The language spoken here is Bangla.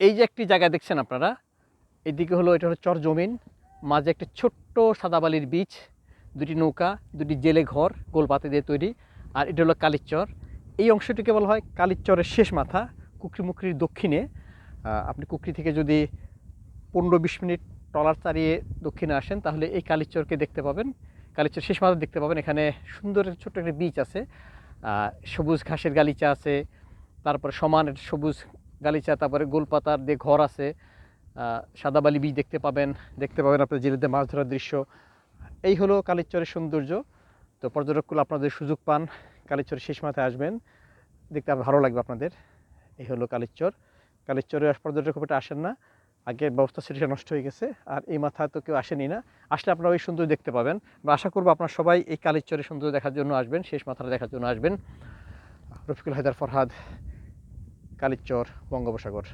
এই যে একটি জায়গা দেখছেন আপনারা, এদিকে হলো এটা হলো চরজমিন, মাঝে একটি ছোট্ট সাদাবালির বীচ, দুটি নৌকা, দুটি জেলে ঘর গোলপাতা দিয়ে তৈরি, আর এটা হলো কালিচর। এই অংশটিকে বলা হয় কালিচরের শেষ মাথা। কুকরিমুকরির দক্ষিণে আপনি কুকরি থেকে যদি 15-20 মিনিট ট্রলার চালিয়ে দক্ষিণে আসেন তাহলে এই কালিচরকে দেখতে পাবেন, কালিচর শেষ মাথা দেখতে পাবেন। এখানে সুন্দর ছোট্ট একটা বিচ আছে, সবুজ ঘাসের গালিচা আছে, তারপরে সমান সবুজ গালিচা, তারপরে গোলপাতার দিয়ে ঘর আছে, সাদাবালি বীজ দেখতে পাবেন, আপনার জেলেদের মাছ ধরার দৃশ্য। এই হলো কালিচরের সৌন্দর্য। তো পর্যটকগুলো আপনাদের সুযোগ পান, কালিচরের শেষ মাথায় আসবেন, দেখতে ভালো লাগবে আপনাদের। এই হলো কালিচর। কালিচরে পর্যটক খুব একটা আসেন না, আগের ব্যবস্থা সেটা নষ্ট হয়ে গেছে, আর এই মাথায় তো কেউ আসেনি না। আসলে আপনারা ওই সৌন্দর্য দেখতে পাবেন। আমরা আশা করবো আপনারা সবাই এই কালিচরের সৌন্দর্য দেখার জন্য আসবেন, শেষ মাথাটা দেখার জন্য আসবেন। রফিকুল হায়দার ফরহাদ, কালিচর, বঙ্গোপসাগর।